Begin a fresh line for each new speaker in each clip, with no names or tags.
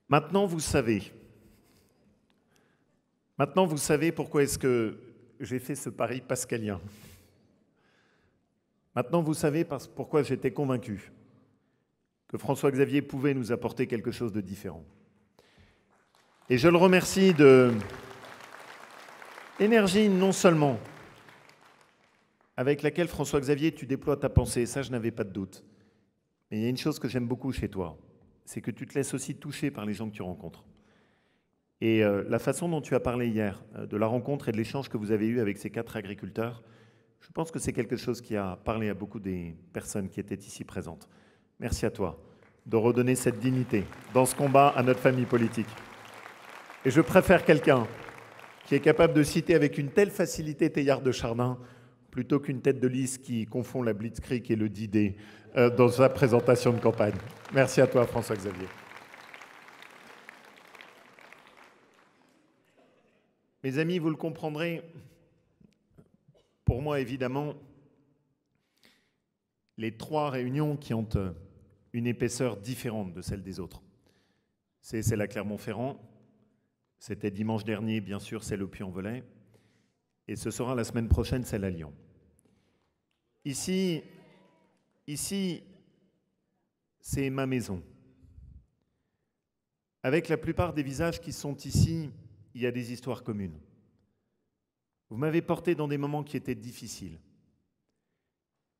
Maintenant, vous savez. Maintenant, vous savez pourquoi est-ce que j'ai fait ce pari pascalien. Maintenant, vous savez pourquoi j'étais convaincu que François-Xavier pouvait nous apporter quelque chose de différent. Et je le remercie de l'énergie non seulement avec laquelle, François-Xavier, tu déploies ta pensée, ça je n'avais pas de doute. Mais il y a une chose que j'aime beaucoup chez toi, c'est que tu te laisses aussi toucher par les gens que tu rencontres. Et la façon dont tu as parlé hier, de la rencontre et de l'échange que vous avez eu avec ces 4 agriculteurs, je pense que c'est quelque chose qui a parlé à beaucoup des personnes qui étaient ici présentes. Merci à toi de redonner cette dignité dans ce combat à notre famille politique. Et je préfère quelqu'un qui est capable de citer avec une telle facilité Teilhard de Chardin plutôt qu'une tête de liste qui confond la Blitzkrieg et le D-Day dans sa présentation de campagne. Merci à toi, François-Xavier. Mes amis, vous le comprendrez, pour moi, évidemment, les 3 réunions qui ont une épaisseur différente de celle des autres. C'est celle à Clermont-Ferrand, c'était dimanche dernier, bien sûr, celle au Puy-en-Velay, et ce sera la semaine prochaine, celle à Lyon. Ici, c'est ma maison. Avec la plupart des visages qui sont ici, il y a des histoires communes. Vous m'avez porté dans des moments qui étaient difficiles.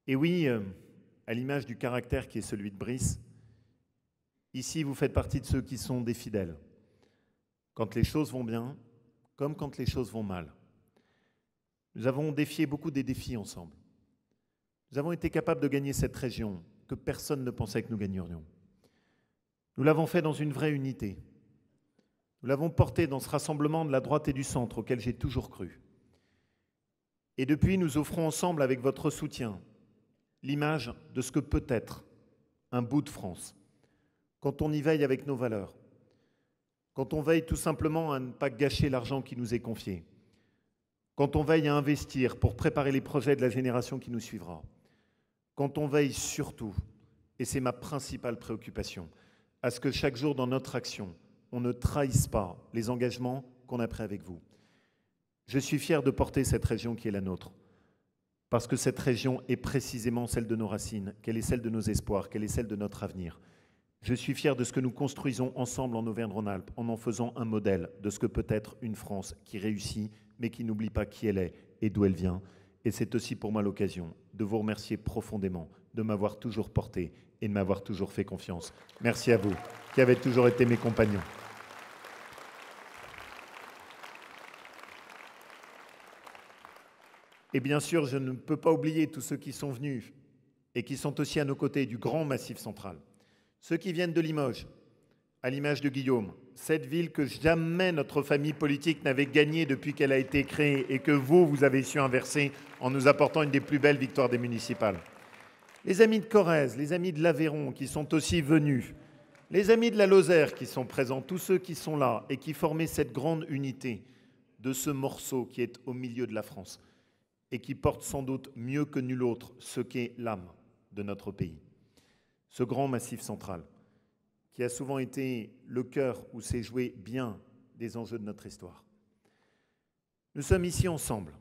Et oui, à l'image du caractère qui est celui de Brice, ici, vous faites partie de ceux qui sont des fidèles. Quand les choses vont bien, comme quand les choses vont mal. Nous avons défié beaucoup des défis ensemble. Nous avons été capables de gagner cette région que personne ne pensait que nous gagnerions. Nous l'avons fait dans une vraie unité. Nous l'avons porté dans ce rassemblement de la droite et du centre auquel j'ai toujours cru. Et depuis, nous offrons ensemble, avec votre soutien, l'image de ce que peut être un bout de France, quand on y veille avec nos valeurs, quand on veille tout simplement à ne pas gâcher l'argent qui nous est confié, quand on veille à investir pour préparer les projets de la génération qui nous suivra, quand on veille surtout, et c'est ma principale préoccupation, à ce que chaque jour dans notre action, on ne trahisse pas les engagements qu'on a pris avec vous. Je suis fier de porter cette région qui est la nôtre, parce que cette région est précisément celle de nos racines, qu'elle est celle de nos espoirs, qu'elle est celle de notre avenir. Je suis fier de ce que nous construisons ensemble en Auvergne-Rhône-Alpes, en faisant un modèle de ce que peut être une France qui réussit, mais qui n'oublie pas qui elle est et d'où elle vient. Et c'est aussi pour moi l'occasion de vous remercier profondément de m'avoir toujours porté et de m'avoir toujours fait confiance. Merci à vous, qui avez toujours été mes compagnons. Et bien sûr, je ne peux pas oublier tous ceux qui sont venus et qui sont aussi à nos côtés du grand Massif central. Ceux qui viennent de Limoges, à l'image de Guillaume, cette ville que jamais notre famille politique n'avait gagnée depuis qu'elle a été créée et que vous avez su inverser en nous apportant une des plus belles victoires des municipales. Les amis de Corrèze, les amis de l'Aveyron qui sont aussi venus, les amis de la Lozère qui sont présents, tous ceux qui sont là et qui formaient cette grande unité de ce morceau qui est au milieu de la France et qui porte sans doute mieux que nul autre ce qu'est l'âme de notre pays. Ce grand Massif central, qui a souvent été le cœur où s'est joué bien des enjeux de notre histoire. Nous sommes ici ensemble.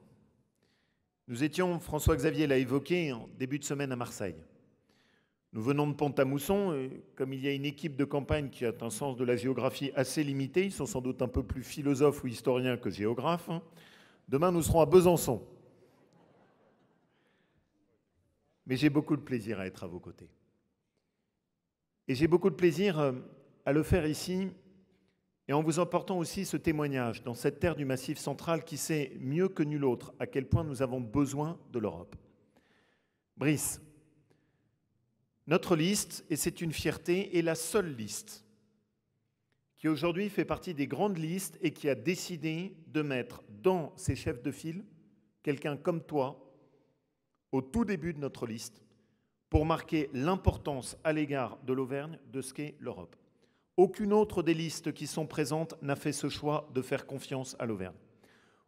Nous étions, François-Xavier l'a évoqué, en début de semaine à Marseille. Nous venons de Pont-à-Mousson, et comme il y a une équipe de campagne qui a un sens de la géographie assez limité, ils sont sans doute un peu plus philosophes ou historiens que géographes, demain nous serons à Besançon. Mais j'ai beaucoup de plaisir à être à vos côtés. Et j'ai beaucoup de plaisir à le faire ici, et en vous apportant aussi ce témoignage dans cette terre du Massif central qui sait mieux que nul autre à quel point nous avons besoin de l'Europe. Brice, notre liste, et c'est une fierté, est la seule liste qui aujourd'hui fait partie des grandes listes et qui a décidé de mettre dans ses chefs de file quelqu'un comme toi, au tout début de notre liste, pour marquer l'importance à l'égard de l'Auvergne de ce qu'est l'Europe. Aucune autre des listes qui sont présentes n'a fait ce choix de faire confiance à l'Auvergne.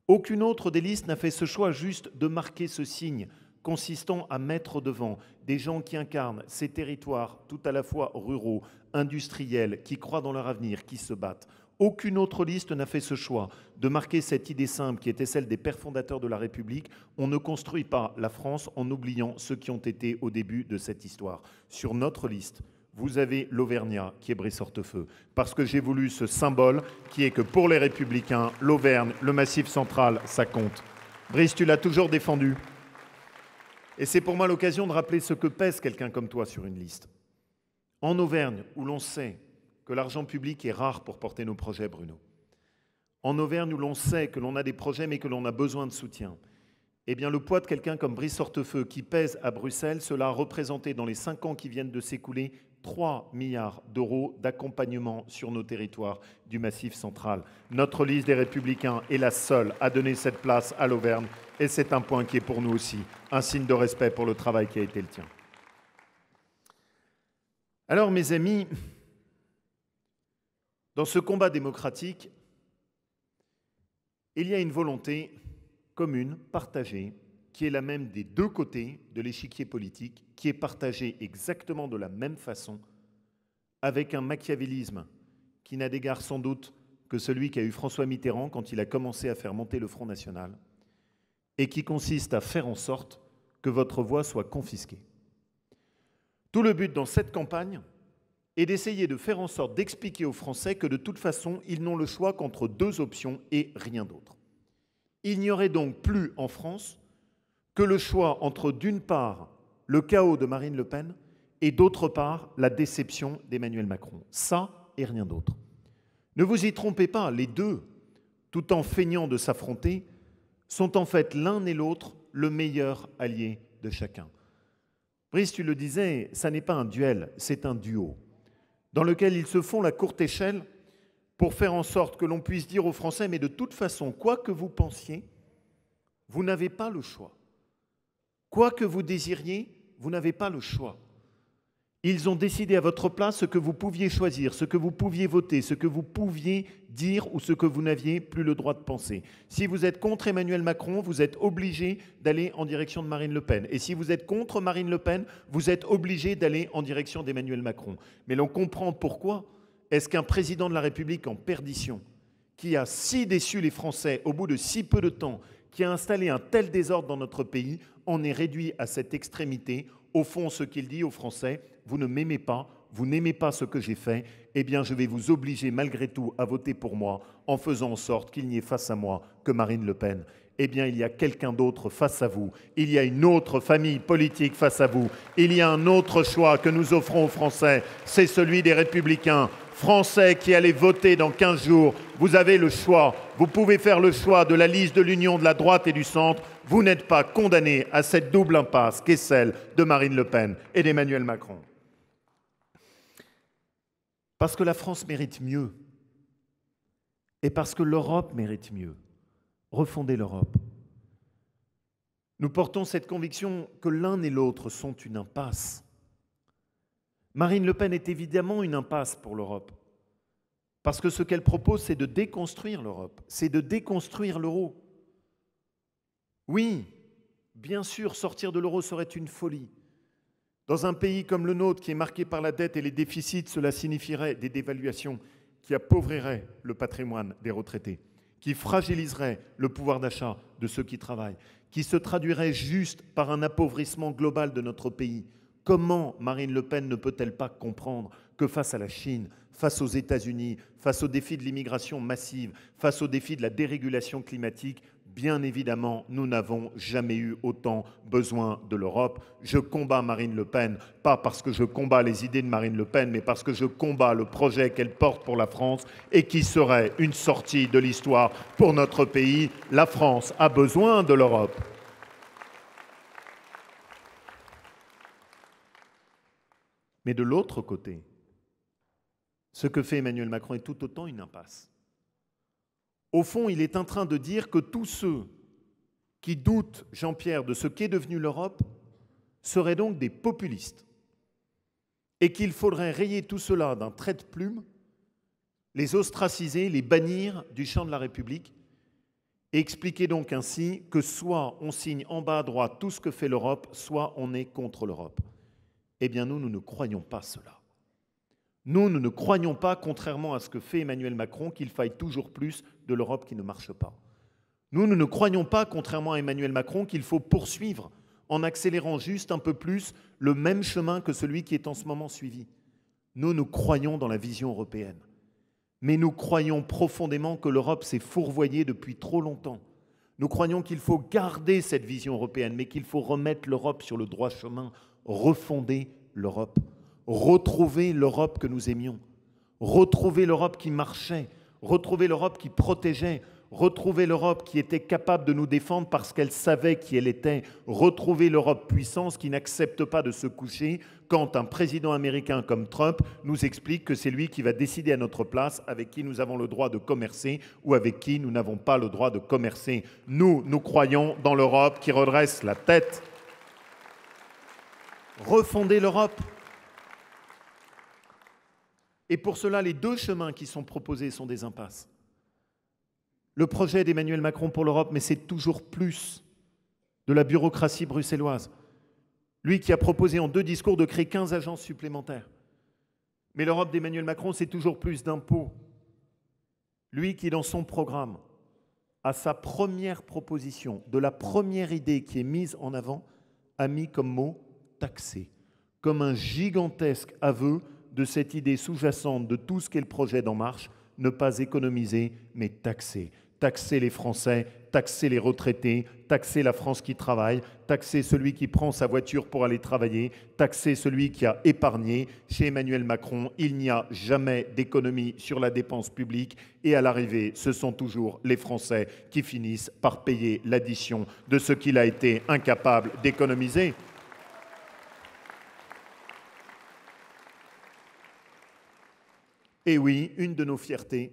Aucune autre des listes n'a fait ce choix juste de marquer ce signe consistant à mettre devant des gens qui incarnent ces territoires tout à la fois ruraux, industriels, qui croient dans leur avenir, qui se battent. Aucune autre liste n'a fait ce choix de marquer cette idée simple qui était celle des pères fondateurs de la République. On ne construit pas la France en oubliant ceux qui ont été au début de cette histoire. Sur notre liste, vous avez l'Auvergnat qui est Brice Hortefeux, parce que j'ai voulu ce symbole qui est que pour les Républicains, l'Auvergne, le Massif central, ça compte. Brice, tu l'as toujours défendu. Et c'est pour moi l'occasion de rappeler ce que pèse quelqu'un comme toi sur une liste. En Auvergne, où l'on sait que l'argent public est rare pour porter nos projets, Bruno. En Auvergne, où l'on sait que l'on a des projets mais que l'on a besoin de soutien, eh bien le poids de quelqu'un comme Brice Hortefeux qui pèse à Bruxelles, cela a représenté dans les 5 ans qui viennent de s'écouler 3 milliards d'euros d'accompagnement sur nos territoires du Massif central. Notre liste des Républicains est la seule à donner cette place à l'Auvergne et c'est un point qui est pour nous aussi un signe de respect pour le travail qui a été le tien. Alors mes amis, dans ce combat démocratique, il y a une volonté commune, partagée, qui est la même des deux côtés de l'échiquier politique, qui est partagée exactement de la même façon, avec un machiavélisme qui n'a d'égard sans doute que celui qu'a eu François Mitterrand quand il a commencé à faire monter le Front National, et qui consiste à faire en sorte que votre voix soit confisquée. Tout le but dans cette campagne est d'essayer de faire en sorte d'expliquer aux Français que de toute façon, ils n'ont le choix qu'entre deux options et rien d'autre. Il n'y aurait donc plus en France que le choix entre, d'une part, le chaos de Marine Le Pen et, d'autre part, la déception d'Emmanuel Macron. Ça et rien d'autre. Ne vous y trompez pas, les deux, tout en feignant de s'affronter, sont en fait l'un et l'autre le meilleur allié de chacun. Brice, tu le disais, ça n'est pas un duel, c'est un duo, dans lequel ils se font la courte échelle pour faire en sorte que l'on puisse dire aux Français, mais de toute façon, quoi que vous pensiez, vous n'avez pas le choix. Quoi que vous désiriez, vous n'avez pas le choix. Ils ont décidé à votre place ce que vous pouviez choisir, ce que vous pouviez voter, ce que vous pouviez dire ou ce que vous n'aviez plus le droit de penser. Si vous êtes contre Emmanuel Macron, vous êtes obligé d'aller en direction de Marine Le Pen. Et si vous êtes contre Marine Le Pen, vous êtes obligé d'aller en direction d'Emmanuel Macron. Mais l'on comprend pourquoi est-ce qu'un président de la République en perdition, qui a si déçu les Français au bout de si peu de temps, qui a installé un tel désordre dans notre pays, en est réduit à cette extrémité. Au fond, ce qu'il dit aux Français, vous ne m'aimez pas, vous n'aimez pas ce que j'ai fait, eh bien je vais vous obliger malgré tout à voter pour moi en faisant en sorte qu'il n'y ait face à moi que Marine Le Pen. Eh bien il y a quelqu'un d'autre face à vous, il y a une autre famille politique face à vous, il y a un autre choix que nous offrons aux Français, c'est celui des Républicains. Français qui allez voter dans 15 jours, vous avez le choix. Vous pouvez faire le choix de la liste de l'union de la droite et du centre. Vous n'êtes pas condamnés à cette double impasse qu'est celle de Marine Le Pen et d'Emmanuel Macron. Parce que la France mérite mieux et parce que l'Europe mérite mieux. Refonder l'Europe. Nous portons cette conviction que l'un et l'autre sont une impasse. Marine Le Pen est évidemment une impasse pour l'Europe, parce que ce qu'elle propose, c'est de déconstruire l'Europe, c'est de déconstruire l'euro. Oui, bien sûr, sortir de l'euro serait une folie. Dans un pays comme le nôtre, qui est marqué par la dette et les déficits, cela signifierait des dévaluations qui appauvriraient le patrimoine des retraités, qui fragiliseraient le pouvoir d'achat de ceux qui travaillent, qui se traduiraient juste par un appauvrissement global de notre pays. Comment Marine Le Pen ne peut-elle pas comprendre que face à la Chine, face aux États-Unis, face au défi de l'immigration massive, face au défi de la dérégulation climatique, bien évidemment, nous n'avons jamais eu autant besoin de l'Europe. Je combats Marine Le Pen, pas parce que je combats les idées de Marine Le Pen, mais parce que je combats le projet qu'elle porte pour la France et qui serait une sortie de l'histoire pour notre pays. La France a besoin de l'Europe. Mais de l'autre côté, ce que fait Emmanuel Macron est tout autant une impasse. Au fond, il est en train de dire que tous ceux qui doutent, Jean-Pierre, de ce qu'est devenue l'Europe seraient donc des populistes et qu'il faudrait rayer tout cela d'un trait de plume, les ostraciser, les bannir du champ de la République Et expliquez donc ainsi que soit on signe en bas à droite tout ce que fait l'Europe, soit on est contre l'Europe. Eh bien nous ne croyons pas cela. Nous ne croyons pas, contrairement à ce que fait Emmanuel Macron, qu'il faille toujours plus de l'Europe qui ne marche pas. Nous ne croyons pas, contrairement à Emmanuel Macron, qu'il faut poursuivre en accélérant juste un peu plus le même chemin que celui qui est en ce moment suivi. Nous croyons dans la vision européenne. Mais nous croyons profondément que l'Europe s'est fourvoyée depuis trop longtemps. Nous croyons qu'il faut garder cette vision européenne, mais qu'il faut remettre l'Europe sur le droit chemin, refonder l'Europe, retrouver l'Europe que nous aimions, retrouver l'Europe qui marchait, retrouver l'Europe qui protégeait, retrouver l'Europe qui était capable de nous défendre parce qu'elle savait qui elle était, retrouver l'Europe puissance qui n'accepte pas de se coucher quand un président américain comme Trump nous explique que c'est lui qui va décider à notre place avec qui nous avons le droit de commercer ou avec qui nous n'avons pas le droit de commercer. Nous croyons dans l'Europe qui redresse la tête. Refonder l'Europe. Et pour cela, les deux chemins qui sont proposés sont des impasses. Le projet d'Emmanuel Macron pour l'Europe, mais c'est toujours plus de la bureaucratie bruxelloise. Lui qui a proposé en 2 discours de créer 15 agences supplémentaires. Mais l'Europe d'Emmanuel Macron, c'est toujours plus d'impôts. Lui qui, dans son programme, à sa première proposition, de la première idée qui est mise en avant, a mis comme mot « taxer », comme un gigantesque aveu de cette idée sous-jacente de tout ce qu'est le projet d'En Marche, ne pas économiser, mais taxer. Taxer les Français, taxer les retraités, taxer la France qui travaille, taxer celui qui prend sa voiture pour aller travailler, taxer celui qui a épargné. Chez Emmanuel Macron, il n'y a jamais d'économie sur la dépense publique et à l'arrivée, ce sont toujours les Français qui finissent par payer l'addition de ce qu'il a été incapable d'économiser. Et oui, une de nos fiertés,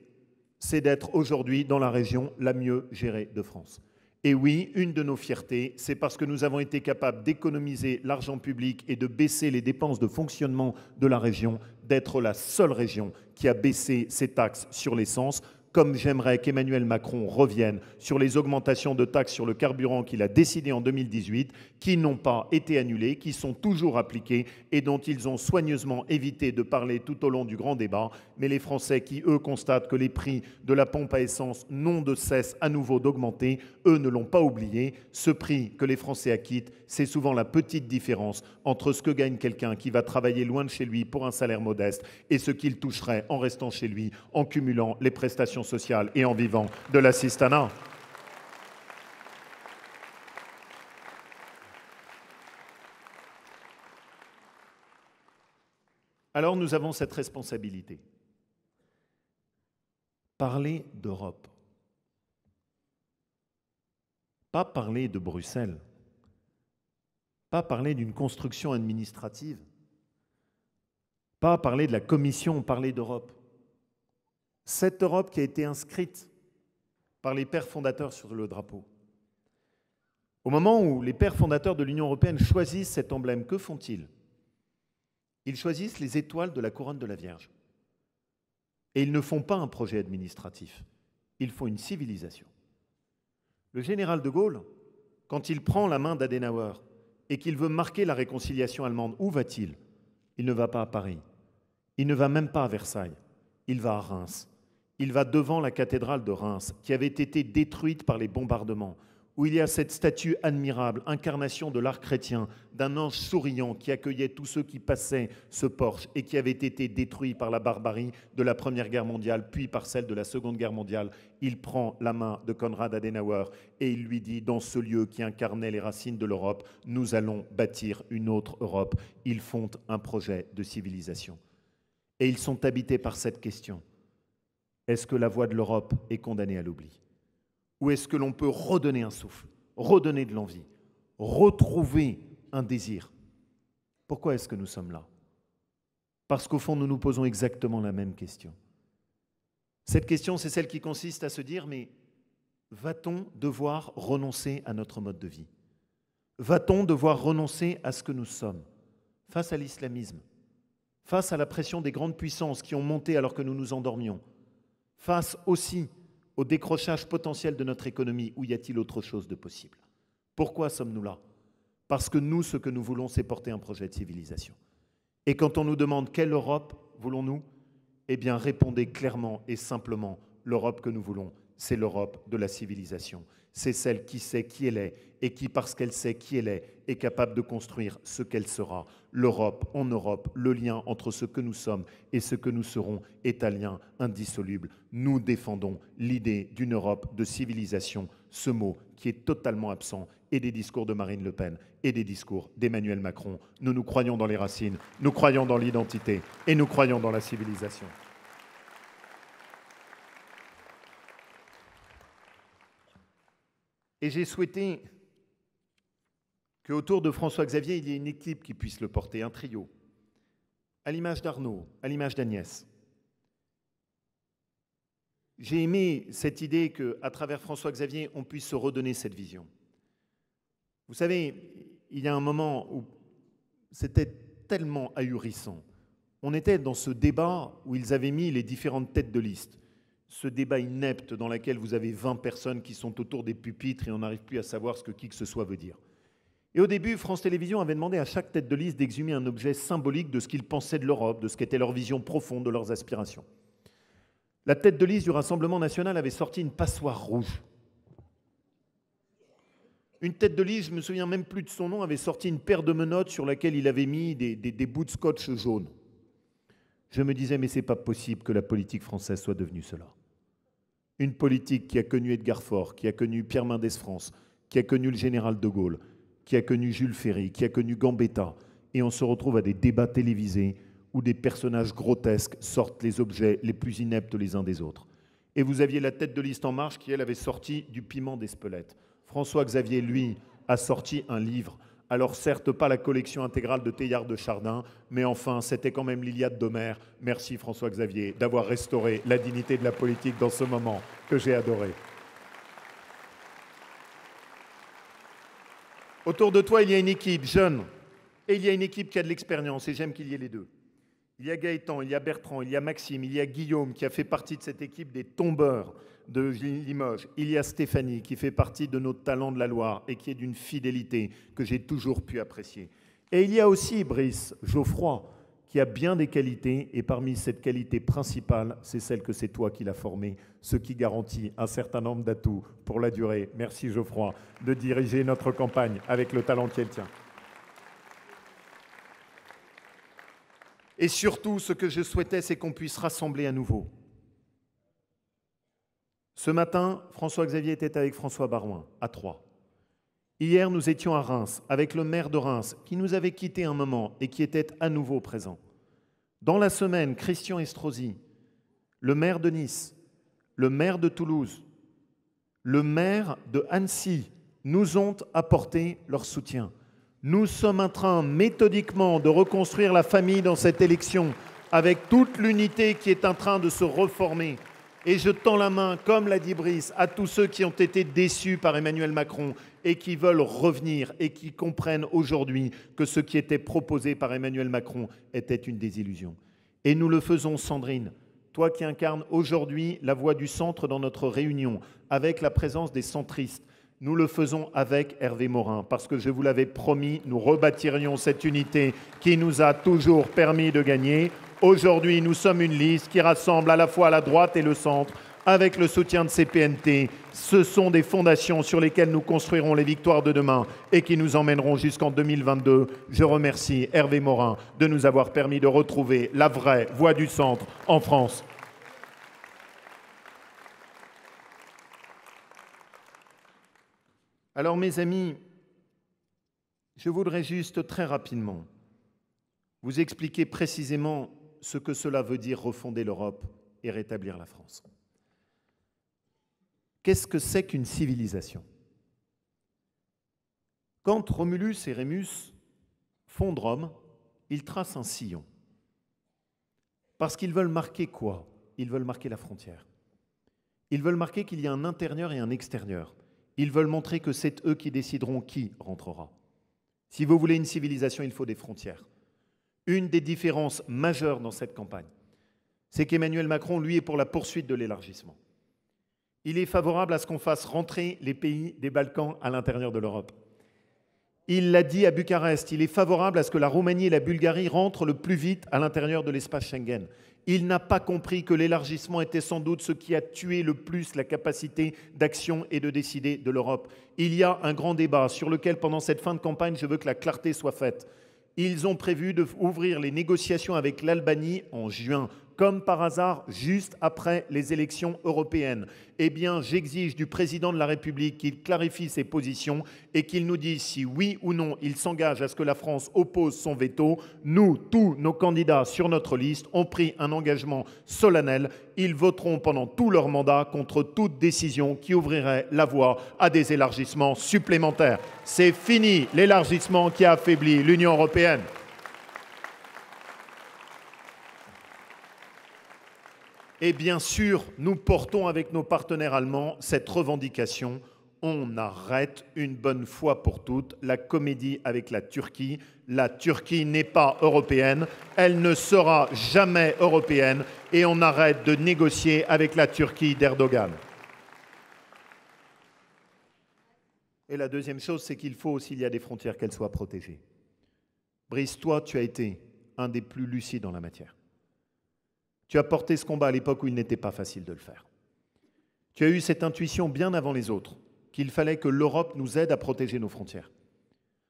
c'est d'être aujourd'hui dans la région la mieux gérée de France. Et oui, une de nos fiertés, c'est parce que nous avons été capables d'économiser l'argent public et de baisser les dépenses de fonctionnement de la région, d'être la seule région qui a baissé ses taxes sur l'essence, comme j'aimerais qu'Emmanuel Macron revienne sur les augmentations de taxes sur le carburant qu'il a décidé en 2018, qui n'ont pas été annulées, qui sont toujours appliquées et dont ils ont soigneusement évité de parler tout au long du grand débat. Mais les Français qui, eux, constatent que les prix de la pompe à essence n'ont de cesse à nouveau d'augmenter, eux ne l'ont pas oublié. Ce prix que les Français acquittent, c'est souvent la petite différence entre ce que gagne quelqu'un qui va travailler loin de chez lui pour un salaire modeste et ce qu'il toucherait en restant chez lui, en cumulant les prestations sociales et en vivant de l'assistanat. Alors nous avons cette responsabilité. Parler d'Europe. Pas parler de Bruxelles. Pas parler d'une construction administrative. Pas parler de la Commission, parler d'Europe. Cette Europe qui a été inscrite par les pères fondateurs sur le drapeau. Au moment où les pères fondateurs de l'Union européenne choisissent cet emblème, que font-ils? Ils choisissent les étoiles de la couronne de la Vierge. Et ils ne font pas un projet administratif, ils font une civilisation. Le général de Gaulle, quand il prend la main d'Adenauer et qu'il veut marquer la réconciliation allemande, où va-t-il? Il ne va pas à Paris, il ne va même pas à Versailles, il va à Reims. Il va devant la cathédrale de Reims, qui avait été détruite par les bombardements, où il y a cette statue admirable, incarnation de l'art chrétien, d'un ange souriant qui accueillait tous ceux qui passaient ce porche et qui avait été détruit par la barbarie de la Première Guerre mondiale, puis par celle de la Seconde Guerre mondiale. Il prend la main de Konrad Adenauer et il lui dit, dans ce lieu qui incarnait les racines de l'Europe, nous allons bâtir une autre Europe. Ils font un projet de civilisation. Et ils sont habités par cette question. Est-ce que la voix de l'Europe est condamnée à l'oubli? Ou est-ce que l'on peut redonner un souffle, redonner de l'envie, retrouver un désir? Pourquoi est-ce que nous sommes là? Parce qu'au fond, nous nous posons exactement la même question. Cette question, c'est celle qui consiste à se dire, mais va-t-on devoir renoncer à notre mode de vie? Va-t-on devoir renoncer à ce que nous sommes face à l'islamisme, face à la pression des grandes puissances qui ont monté alors que nous nous endormions, face aussi au décrochage potentiel de notre économie, ou y a-t-il autre chose de possible? Pourquoi sommes-nous là? Parce que nous, ce que nous voulons, c'est porter un projet de civilisation. Et quand on nous demande quelle Europe voulons-nous, eh bien répondez clairement et simplement, l'Europe que nous voulons, c'est l'Europe de la civilisation. C'est celle qui sait qui elle est et qui, parce qu'elle sait qui elle est capable de construire ce qu'elle sera. L'Europe, en Europe, le lien entre ce que nous sommes et ce que nous serons est un lien indissoluble. Nous défendons l'idée d'une Europe de civilisation, ce mot qui est totalement absent et des discours de Marine Le Pen et des discours d'Emmanuel Macron. Nous croyons dans les racines, nous croyons dans l'identité et nous croyons dans la civilisation. Et j'ai souhaité qu'autour de François-Xavier, il y ait une équipe qui puisse le porter, un trio, à l'image d'Arnaud, à l'image d'Agnès. J'ai aimé cette idée qu'à travers François-Xavier, on puisse se redonner cette vision. Vous savez, il y a un moment où c'était tellement ahurissant. On était dans ce débat où ils avaient mis les différentes têtes de liste. Ce débat inepte dans lequel vous avez 20 personnes qui sont autour des pupitres et on n'arrive plus à savoir ce que qui que ce soit veut dire. Et au début, France Télévisions avait demandé à chaque tête de liste d'exhumer un objet symbolique de ce qu'ils pensaient de l'Europe, de ce qu'était leur vision profonde de leurs aspirations. La tête de liste du Rassemblement national avait sorti une passoire rouge. Une tête de liste, je ne me souviens même plus de son nom, avait sorti une paire de menottes sur laquelle il avait mis des bouts de scotch jaunes. Je me disais, mais ce n'est pas possible que la politique française soit devenue cela. Une politique qui a connu Edgar Faure, qui a connu Pierre Mendès France, qui a connu le général de Gaulle, qui a connu Jules Ferry, qui a connu Gambetta, et on se retrouve à des débats télévisés où des personnages grotesques sortent les objets les plus ineptes les uns des autres. Et vous aviez la tête de liste En Marche qui, elle, avait sorti du piment d'Espelette. François-Xavier, lui, a sorti un livre. Alors certes, pas la collection intégrale de Teilhard de Chardin, mais enfin, c'était quand même l'Iliade d'Homère. Merci François-Xavier d'avoir restauré la dignité de la politique dans ce moment que j'ai adoré. Autour de toi, il y a une équipe jeune et il y a une équipe qui a de l'expérience et j'aime qu'il y ait les deux. Il y a Gaëtan, il y a Bertrand, il y a Maxime, il y a Guillaume qui a fait partie de cette équipe des tombeurs de Limoges. Il y a Stéphanie qui fait partie de nos talents de la Loire et qui est d'une fidélité que j'ai toujours pu apprécier. Et il y a aussi Brice Geoffroy qui a bien des qualités et parmi cette qualité principale, c'est celle que c'est toi qui l'as formée, ce qui garantit un certain nombre d'atouts pour la durée. Merci Geoffroy de diriger notre campagne avec le talent qui est le tien. Et surtout, ce que je souhaitais, c'est qu'on puisse rassembler à nouveau. Ce matin, François-Xavier était avec François Baroin, à Troyes. Hier, nous étions à Reims, avec le maire de Reims, qui nous avait quittés un moment et qui était à nouveau présent. Dans la semaine, Christian Estrosi, le maire de Nice, le maire de Toulouse, le maire de Annecy, nous ont apporté leur soutien. Nous sommes en train méthodiquement de reconstruire la famille dans cette élection avec toute l'unité qui est en train de se reformer. Et je tends la main, comme l'a dit Brice, à tous ceux qui ont été déçus par Emmanuel Macron et qui veulent revenir et qui comprennent aujourd'hui que ce qui était proposé par Emmanuel Macron était une désillusion. Et nous le faisons, Sandrine, toi qui incarnes aujourd'hui la voix du centre dans notre réunion, avec la présence des centristes. Nous le faisons avec Hervé Morin, parce que je vous l'avais promis, nous rebâtirions cette unité qui nous a toujours permis de gagner. Aujourd'hui, nous sommes une liste qui rassemble à la fois la droite et le centre, avec le soutien de CPNT. Ce sont des fondations sur lesquelles nous construirons les victoires de demain et qui nous emmèneront jusqu'en 2022. Je remercie Hervé Morin de nous avoir permis de retrouver la vraie voix du centre en France. Alors mes amis, je voudrais juste très rapidement vous expliquer précisément ce que cela veut dire refonder l'Europe et rétablir la France. Qu'est-ce que c'est qu'une civilisation? Quand Romulus et Rémus fondent Rome, ils tracent un sillon. Parce qu'ils veulent marquer quoi? Ils veulent marquer la frontière. Ils veulent marquer qu'il y a un intérieur et un extérieur. Ils veulent montrer que c'est eux qui décideront qui rentrera. Si vous voulez une civilisation, il faut des frontières. Une des différences majeures dans cette campagne, c'est qu'Emmanuel Macron, lui, est pour la poursuite de l'élargissement. Il est favorable à ce qu'on fasse rentrer les pays des Balkans à l'intérieur de l'Europe. Il l'a dit à Bucarest, il est favorable à ce que la Roumanie et la Bulgarie rentrent le plus vite à l'intérieur de l'espace Schengen. Il n'a pas compris que l'élargissement était sans doute ce qui a tué le plus la capacité d'action et de décider de l'Europe. Il y a un grand débat sur lequel, pendant cette fin de campagne, je veux que la clarté soit faite. Ils ont prévu d'ouvrir les négociations avec l'Albanie en juin, comme par hasard, juste après les élections européennes. Eh bien, j'exige du président de la République qu'il clarifie ses positions et qu'il nous dise si oui ou non il s'engage à ce que la France oppose son veto. Nous, tous nos candidats sur notre liste, ont pris un engagement solennel. Ils voteront pendant tout leur mandat contre toute décision qui ouvrirait la voie à des élargissements supplémentaires. C'est fini l'élargissement qui a affaibli l'Union européenne. Et bien sûr, nous portons avec nos partenaires allemands cette revendication. On arrête une bonne fois pour toutes la comédie avec la Turquie. La Turquie n'est pas européenne, elle ne sera jamais européenne et on arrête de négocier avec la Turquie d'Erdogan. Et la deuxième chose, c'est qu'il faut, s'il y a des frontières, qu'elles soient protégées. Brice, toi, tu as été un des plus lucides en la matière. Tu as porté ce combat à l'époque où il n'était pas facile de le faire. Tu as eu cette intuition bien avant les autres, qu'il fallait que l'Europe nous aide à protéger nos frontières.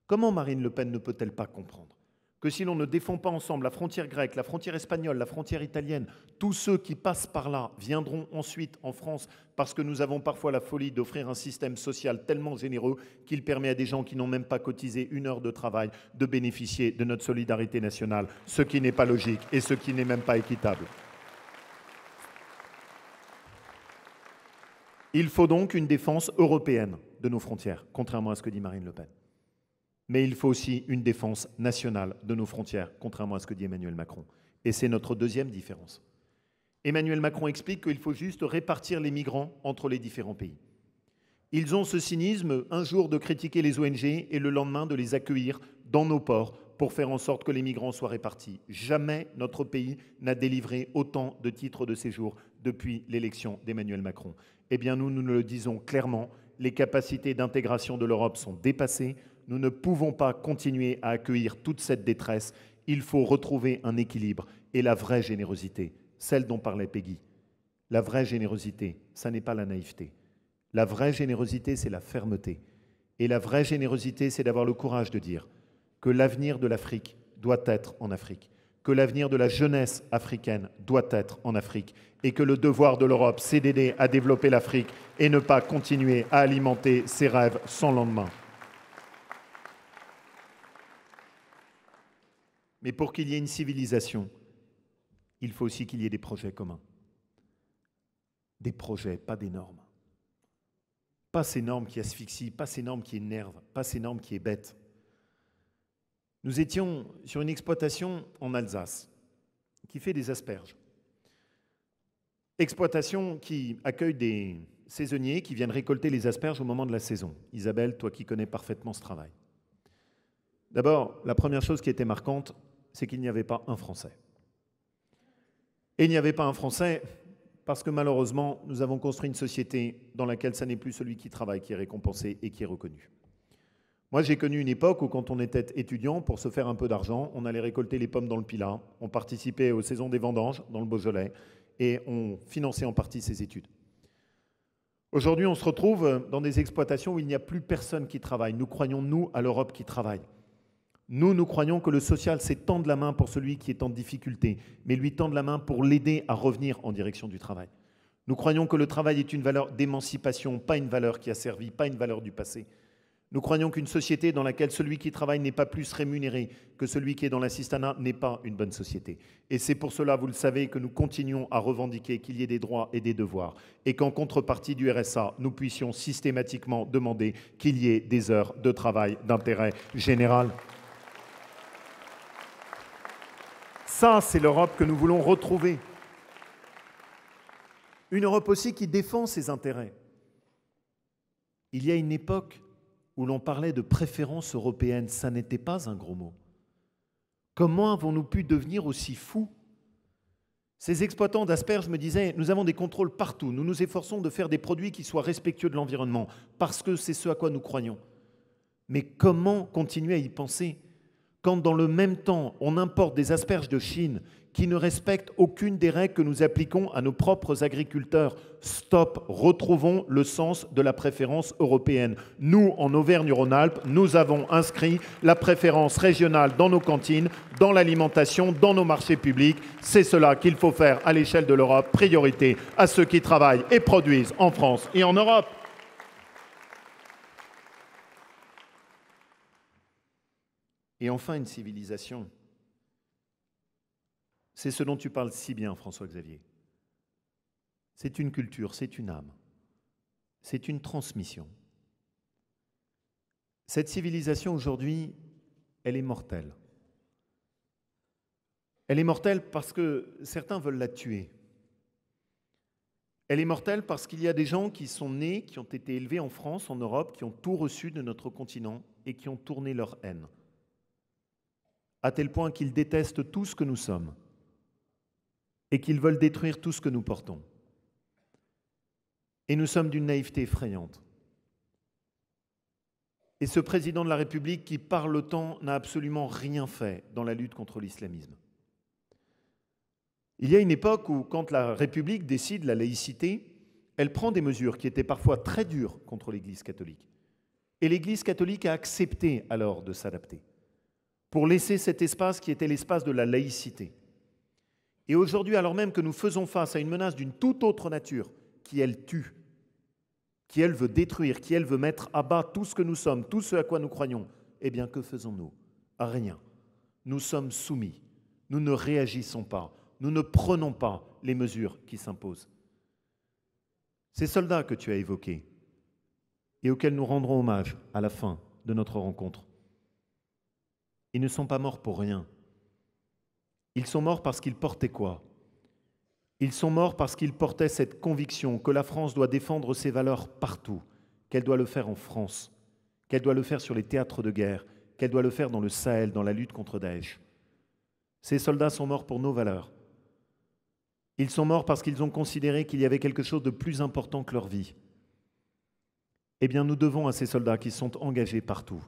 Comment Marine Le Pen ne peut-elle pas comprendre que si l'on ne défend pas ensemble la frontière grecque, la frontière espagnole, la frontière italienne, tous ceux qui passent par là viendront ensuite en France parce que nous avons parfois la folie d'offrir un système social tellement généreux qu'il permet à des gens qui n'ont même pas cotisé une heure de travail de bénéficier de notre solidarité nationale, ce qui n'est pas logique et ce qui n'est même pas équitable. Il faut donc une défense européenne de nos frontières, contrairement à ce que dit Marine Le Pen. Mais il faut aussi une défense nationale de nos frontières, contrairement à ce que dit Emmanuel Macron. Et c'est notre deuxième différence. Emmanuel Macron explique qu'il faut juste répartir les migrants entre les différents pays. Ils ont ce cynisme, un jour de critiquer les ONG et le lendemain de les accueillir dans nos ports pour faire en sorte que les migrants soient répartis. Jamais notre pays n'a délivré autant de titres de séjour depuis l'élection d'Emmanuel Macron. Eh bien, nous le disons clairement, les capacités d'intégration de l'Europe sont dépassées. Nous ne pouvons pas continuer à accueillir toute cette détresse. Il faut retrouver un équilibre et la vraie générosité, celle dont parlait Peggy. La vraie générosité, ça n'est pas la naïveté. La vraie générosité, c'est la fermeté. Et la vraie générosité, c'est d'avoir le courage de dire que l'avenir de l'Afrique doit être en Afrique, que l'avenir de la jeunesse africaine doit être en Afrique et que le devoir de l'Europe, c'est d'aider à développer l'Afrique et ne pas continuer à alimenter ses rêves sans lendemain. Mais pour qu'il y ait une civilisation, il faut aussi qu'il y ait des projets communs. Des projets, pas des normes. Pas ces normes qui asphyxient, pas ces normes qui énervent, pas ces normes qui ébêtent. Nous étions sur une exploitation en Alsace qui fait des asperges. Exploitation qui accueille des saisonniers qui viennent récolter les asperges au moment de la saison. Isabelle, toi qui connais parfaitement ce travail. D'abord, la première chose qui était marquante, c'est qu'il n'y avait pas un Français. Et il n'y avait pas un Français parce que malheureusement, nous avons construit une société dans laquelle ça n'est plus celui qui travaille qui est récompensé et qui est reconnu. Moi, j'ai connu une époque où quand on était étudiant, pour se faire un peu d'argent, on allait récolter les pommes dans le Pilat, on participait aux saisons des vendanges dans le Beaujolais et on finançait en partie ses études. Aujourd'hui, on se retrouve dans des exploitations où il n'y a plus personne qui travaille. Nous croyons, nous, à l'Europe qui travaille. Nous croyons que le social, c'est tendre la main pour celui qui est en difficulté, mais lui tendre la main pour l'aider à revenir en direction du travail. Nous croyons que le travail est une valeur d'émancipation, pas une valeur qui a servi, pas une valeur du passé. Nous croyons qu'une société dans laquelle celui qui travaille n'est pas plus rémunéré que celui qui est dans l'assistanat n'est pas une bonne société. Et c'est pour cela, vous le savez, que nous continuons à revendiquer qu'il y ait des droits et des devoirs et qu'en contrepartie du RSA, nous puissions systématiquement demander qu'il y ait des heures de travail d'intérêt général. Ça, c'est l'Europe que nous voulons retrouver. Une Europe aussi qui défend ses intérêts. Il y a une époque où l'on parlait de préférence européenne, ça n'était pas un gros mot. Comment avons-nous pu devenir aussi fous? Ces exploitants d'asperges me disaient, nous avons des contrôles partout, nous nous efforçons de faire des produits qui soient respectueux de l'environnement, parce que c'est ce à quoi nous croyons. Mais comment continuer à y penser quand dans le même temps, on importe des asperges de Chine qui ne respectent aucune des règles que nous appliquons à nos propres agriculteurs? Stop, retrouvons le sens de la préférence européenne. Nous, en Auvergne-Rhône-Alpes, nous avons inscrit la préférence régionale dans nos cantines, dans l'alimentation, dans nos marchés publics. C'est cela qu'il faut faire à l'échelle de l'Europe, priorité à ceux qui travaillent et produisent en France et en Europe. Et enfin, une civilisation. C'est ce dont tu parles si bien, François-Xavier. C'est une culture, c'est une âme. C'est une transmission. Cette civilisation, aujourd'hui, elle est mortelle. Elle est mortelle parce que certains veulent la tuer. Elle est mortelle parce qu'il y a des gens qui sont nés, qui ont été élevés en France, en Europe, qui ont tout reçu de notre continent et qui ont tourné leur haine. À tel point qu'ils détestent tout ce que nous sommes et qu'ils veulent détruire tout ce que nous portons. Et nous sommes d'une naïveté effrayante. Et ce président de la République qui, par le temps, n'a absolument rien fait dans la lutte contre l'islamisme. Il y a une époque où, quand la République décide la laïcité, elle prend des mesures qui étaient parfois très dures contre l'Église catholique. Et l'Église catholique a accepté alors de s'adapter, pour laisser cet espace qui était l'espace de la laïcité. Et aujourd'hui, alors même que nous faisons face à une menace d'une toute autre nature, qui elle tue, qui elle veut détruire, qui elle veut mettre à bas tout ce que nous sommes, tout ce à quoi nous croyons, eh bien que faisons-nous? Rien. Nous sommes soumis, nous ne réagissons pas, nous ne prenons pas les mesures qui s'imposent. Ces soldats que tu as évoqués et auxquels nous rendrons hommage à la fin de notre rencontre, ils ne sont pas morts pour rien. Ils sont morts parce qu'ils portaient quoi? Ils sont morts parce qu'ils portaient cette conviction que la France doit défendre ses valeurs partout, qu'elle doit le faire en France, qu'elle doit le faire sur les théâtres de guerre, qu'elle doit le faire dans le Sahel, dans la lutte contre Daesh. Ces soldats sont morts pour nos valeurs. Ils sont morts parce qu'ils ont considéré qu'il y avait quelque chose de plus important que leur vie. Eh bien, nous devons à ces soldats qui sont engagés partout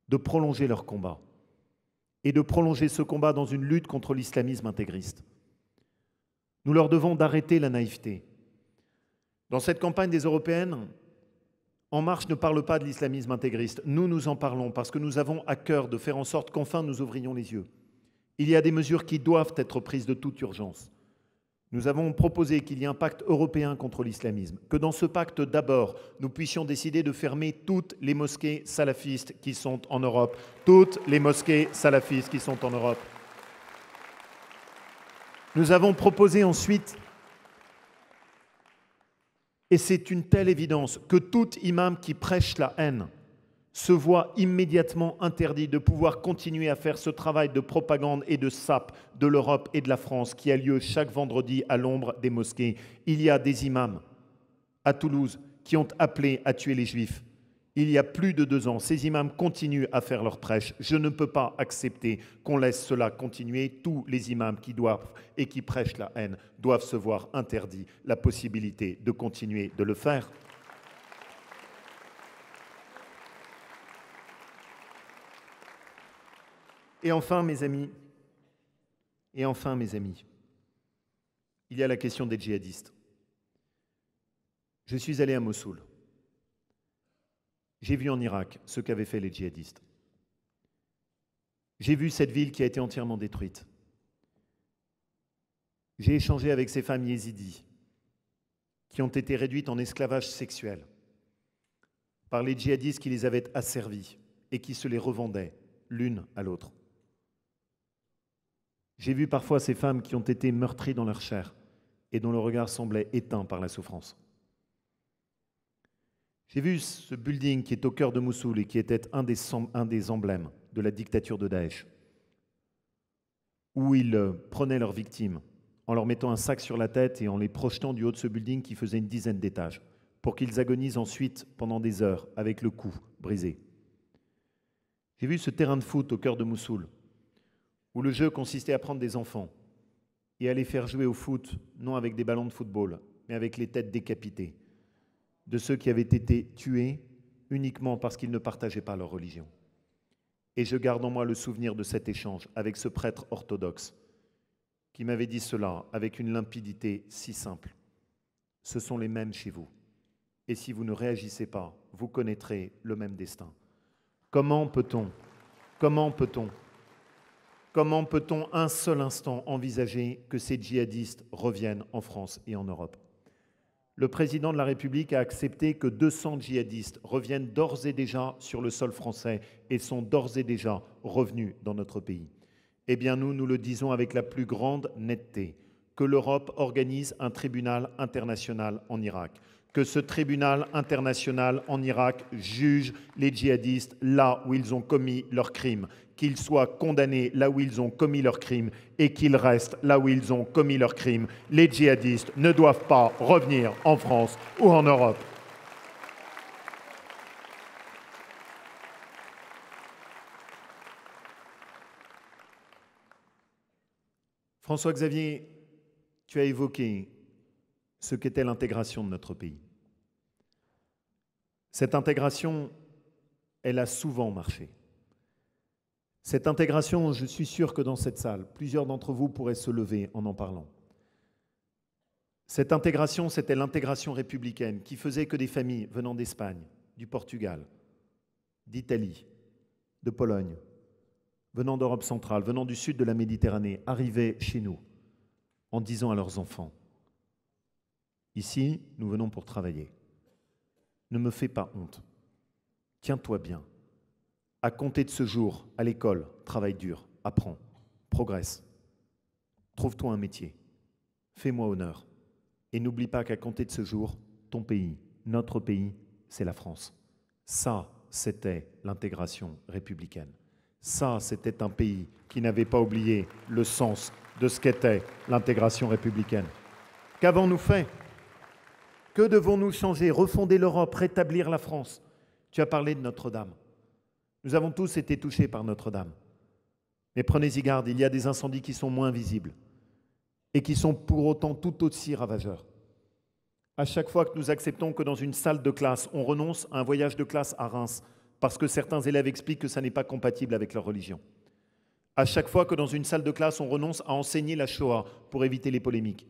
de prolonger leur combat. Et de prolonger ce combat dans une lutte contre l'islamisme intégriste. Nous leur devons d'arrêter la naïveté. Dans cette campagne des Européennes, En Marche ne parle pas de l'islamisme intégriste. Nous en parlons parce que nous avons à cœur de faire en sorte qu'enfin nous ouvrions les yeux. Il y a des mesures qui doivent être prises de toute urgence. Nous avons proposé qu'il y ait un pacte européen contre l'islamisme, que dans ce pacte, d'abord, nous puissions décider de fermer toutes les mosquées salafistes qui sont en Europe. Toutes les mosquées salafistes qui sont en Europe. Nous avons proposé ensuite, et c'est une telle évidence, que tout imam qui prêche la haine se voit immédiatement interdit de pouvoir continuer à faire ce travail de propagande et de sape de l'Europe et de la France qui a lieu chaque vendredi à l'ombre des mosquées. Il y a des imams à Toulouse qui ont appelé à tuer les Juifs. Il y a plus de 2 ans, ces imams continuent à faire leur prêche. Je ne peux pas accepter qu'on laisse cela continuer. Tous les imams qui doivent et qui prêchent la haine doivent se voir interdit la possibilité de continuer de le faire. Et enfin, mes amis, il y a la question des djihadistes. Je suis allé à Mossoul. J'ai vu en Irak ce qu'avaient fait les djihadistes. J'ai vu cette ville qui a été entièrement détruite. J'ai échangé avec ces femmes yézidis qui ont été réduites en esclavage sexuel par les djihadistes qui les avaient asservies et qui se les revendaient l'une à l'autre. J'ai vu parfois ces femmes qui ont été meurtries dans leur chair et dont le regard semblait éteint par la souffrance. J'ai vu ce building qui est au cœur de Mossoul et qui était un des emblèmes de la dictature de Daesh, où ils prenaient leurs victimes en leur mettant un sac sur la tête et en les projetant du haut de ce building qui faisait une dizaine d'étages, pour qu'ils agonisent ensuite pendant des heures avec le cou brisé. J'ai vu ce terrain de foot au cœur de Mossoul, où le jeu consistait à prendre des enfants et à les faire jouer au foot, non avec des ballons de football, mais avec les têtes décapitées de ceux qui avaient été tués uniquement parce qu'ils ne partageaient pas leur religion. Et je garde en moi le souvenir de cet échange avec ce prêtre orthodoxe qui m'avait dit cela avec une limpidité si simple. Ce sont les mêmes chez vous. Et si vous ne réagissez pas, vous connaîtrez le même destin. Comment peut-on un seul instant envisager que ces djihadistes reviennent en France et en Europe? Le président de la République a accepté que 200 djihadistes reviennent d'ores et déjà sur le sol français et sont d'ores et déjà revenus dans notre pays. Eh bien nous le disons avec la plus grande netteté, que l'Europe organise un tribunal international en Irak, que ce tribunal international en Irak juge les djihadistes là où ils ont commis leurs crimes, qu'ils soient condamnés là où ils ont commis leurs crimes et qu'ils restent là où ils ont commis leurs crimes. Les djihadistes ne doivent pas revenir en France ou en Europe. François-Xavier, tu as évoqué ce qu'était l'intégration de notre pays. Cette intégration, elle a souvent marché. Cette intégration, je suis sûr que dans cette salle, plusieurs d'entre vous pourraient se lever en parlant. Cette intégration, c'était l'intégration républicaine qui faisait que des familles venant d'Espagne, du Portugal, d'Italie, de Pologne, venant d'Europe centrale, venant du sud de la Méditerranée, arrivaient chez nous en disant à leurs enfants, ici, nous venons pour travailler. Ne me fais pas honte. Tiens-toi bien. À compter de ce jour, à l'école, travaille dur, apprends, progresse. Trouve-toi un métier. Fais-moi honneur. Et n'oublie pas qu'à compter de ce jour, ton pays, notre pays, c'est la France. Ça, c'était l'intégration républicaine. Ça, c'était un pays qui n'avait pas oublié le sens de ce qu'était l'intégration républicaine. Qu'avons-nous fait ? Que devons-nous changer? Refonder l'Europe, rétablir la France. Tu as parlé de Notre-Dame. Nous avons tous été touchés par Notre-Dame. Mais prenez-y garde, il y a des incendies qui sont moins visibles et qui sont pour autant tout aussi ravageurs. À chaque fois que nous acceptons que dans une salle de classe, on renonce à un voyage de classe à Reims parce que certains élèves expliquent que ça n'est pas compatible avec leur religion. À chaque fois que dans une salle de classe, on renonce à enseigner la Shoah pour éviter les polémiques.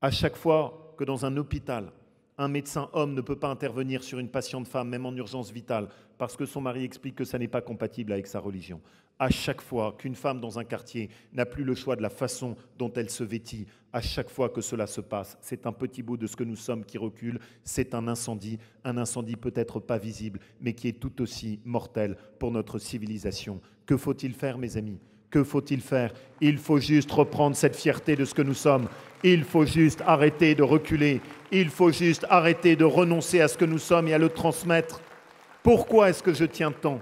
À chaque fois que dans un hôpital, un médecin homme ne peut pas intervenir sur une patiente femme, même en urgence vitale, parce que son mari explique que ça n'est pas compatible avec sa religion. À chaque fois qu'une femme dans un quartier n'a plus le choix de la façon dont elle se vêtit, à chaque fois que cela se passe, c'est un petit bout de ce que nous sommes qui recule, c'est un incendie peut-être pas visible, mais qui est tout aussi mortel pour notre civilisation. Que faut-il faire, mes amis ? Que faut-il faire? Il faut juste reprendre cette fierté de ce que nous sommes. Il faut juste arrêter de reculer. Il faut juste arrêter de renoncer à ce que nous sommes et à le transmettre. Pourquoi est-ce que je tiens tant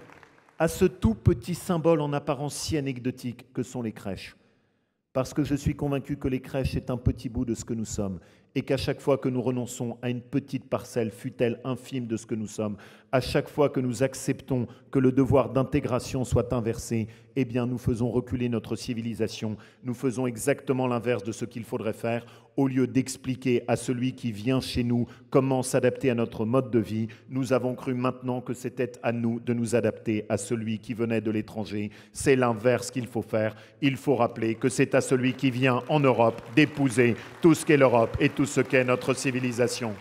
à ce tout petit symbole en apparence si anecdotique que sont les crèches? Parce que je suis convaincu que les crèches est un petit bout de ce que nous sommes et qu'à chaque fois que nous renonçons à une petite parcelle, fût-elle infime de ce que nous sommes, à chaque fois que nous acceptons que le devoir d'intégration soit inversé, eh bien nous faisons reculer notre civilisation, nous faisons exactement l'inverse de ce qu'il faudrait faire. Au lieu d'expliquer à celui qui vient chez nous comment s'adapter à notre mode de vie, nous avons cru maintenant que c'était à nous de nous adapter à celui qui venait de l'étranger. C'est l'inverse qu'il faut faire. Il faut rappeler que c'est à celui qui vient en Europe d'épouser tout ce qu'est l'Europe et tout ce qu'est notre civilisation.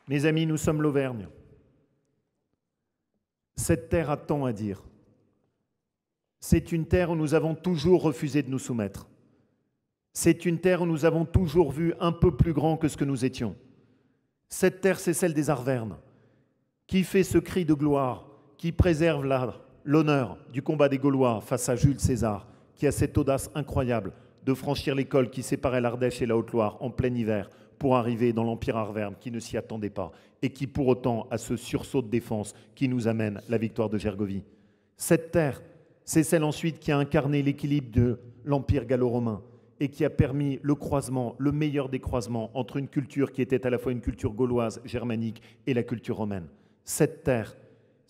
Mes amis, nous sommes l'Auvergne. Cette terre a tant à dire. C'est une terre où nous avons toujours refusé de nous soumettre. C'est une terre où nous avons toujours vu un peu plus grand que ce que nous étions. Cette terre, c'est celle des Arvernes, qui fait ce cri de gloire, qui préserve l'honneur du combat des Gaulois face à Jules César, qui a cette audace incroyable de franchir l'école qui séparait l'Ardèche et la Haute-Loire en plein hiver pour arriver dans l'Empire arverne qui ne s'y attendait pas et qui pour autant a ce sursaut de défense qui nous amène la victoire de Gergovie. Cette terre, c'est celle ensuite qui a incarné l'équilibre de l'Empire gallo-romain et qui a permis le croisement, le meilleur des croisements entre une culture qui était à la fois une culture gauloise, germanique et la culture romaine. Cette terre,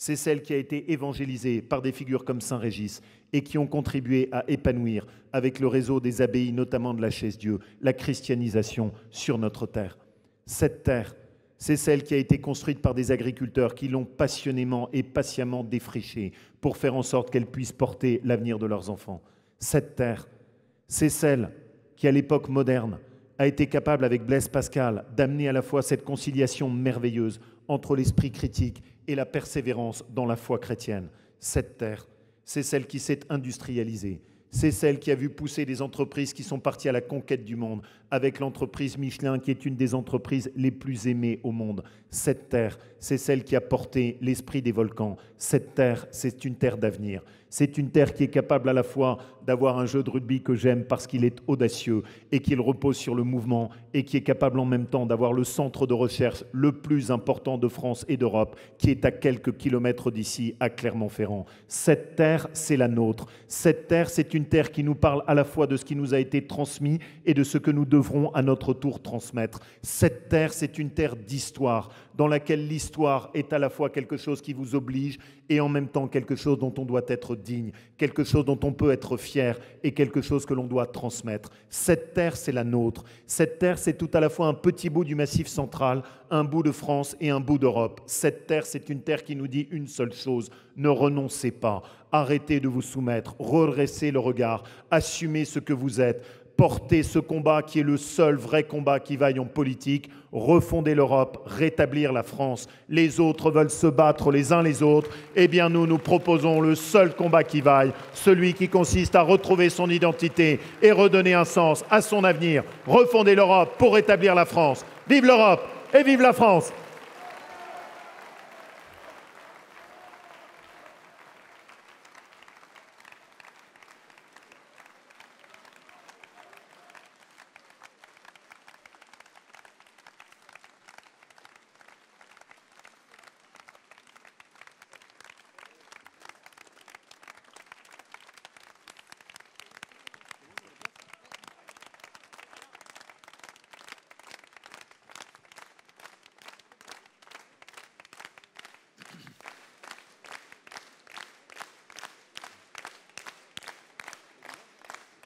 c'est celle qui a été évangélisée par des figures comme Saint Régis et qui ont contribué à épanouir, avec le réseau des abbayes, notamment de la Chaise-Dieu, la christianisation sur notre terre. Cette terre, c'est celle qui a été construite par des agriculteurs qui l'ont passionnément et patiemment défrichée pour faire en sorte qu'elle puisse porter l'avenir de leurs enfants. Cette terre, c'est celle qui, à l'époque moderne, a été capable, avec Blaise Pascal, d'amener à la fois cette conciliation merveilleuse entre l'esprit critique et la persévérance dans la foi chrétienne. Cette terre, c'est celle qui s'est industrialisée. C'est celle qui a vu pousser des entreprises qui sont parties à la conquête du monde, avec l'entreprise Michelin, qui est une des entreprises les plus aimées au monde. Cette terre, c'est celle qui a porté l'esprit des volcans. Cette terre, c'est une terre d'avenir. C'est une terre qui est capable à la fois d'avoir un jeu de rugby que j'aime parce qu'il est audacieux et qu'il repose sur le mouvement et qui est capable en même temps d'avoir le centre de recherche le plus important de France et d'Europe qui est à quelques kilomètres d'ici, à Clermont-Ferrand. Cette terre, c'est la nôtre. Cette terre, c'est une terre qui nous parle à la fois de ce qui nous a été transmis et de ce que nous devrons à notre tour transmettre. Cette terre, c'est une terre d'histoire dans laquelle l'histoire est à la fois quelque chose qui vous oblige et en même temps quelque chose dont on doit être digne, quelque chose dont on peut être fier et quelque chose que l'on doit transmettre. Cette terre, c'est la nôtre. Cette terre, c'est tout à la fois un petit bout du Massif central, un bout de France et un bout d'Europe. Cette terre, c'est une terre qui nous dit une seule chose, ne renoncez pas, arrêtez de vous soumettre, redressez le regard, assumez ce que vous êtes, porter ce combat qui est le seul vrai combat qui vaille en politique, refonder l'Europe, rétablir la France. Les autres veulent se battre les uns les autres. Eh bien, nous proposons le seul combat qui vaille, celui qui consiste à retrouver son identité et redonner un sens à son avenir. Refonder l'Europe pour rétablir la France. Vive l'Europe et vive la France!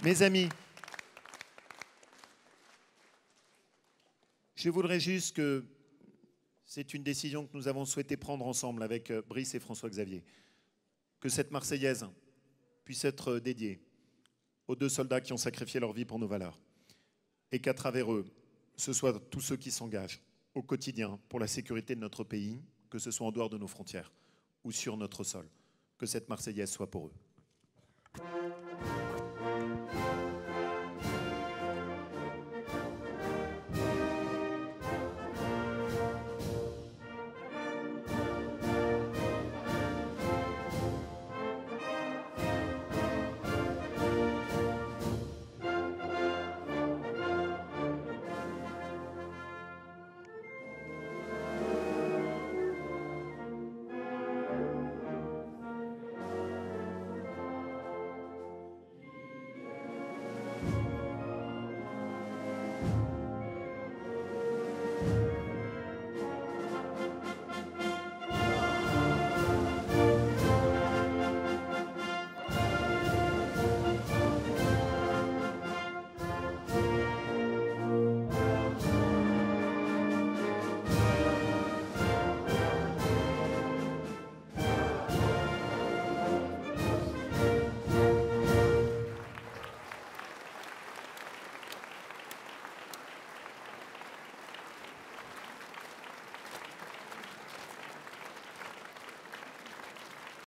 Mes amis, je voudrais juste que c'est une décision que nous avons souhaité prendre ensemble avec Brice et François-Xavier, que cette Marseillaise puisse être dédiée aux 2 soldats qui ont sacrifié leur vie pour nos valeurs et qu'à travers eux, ce soit tous ceux qui s'engagent au quotidien pour la sécurité de notre pays, que ce soit en dehors de nos frontières ou sur notre sol, que cette Marseillaise soit pour eux.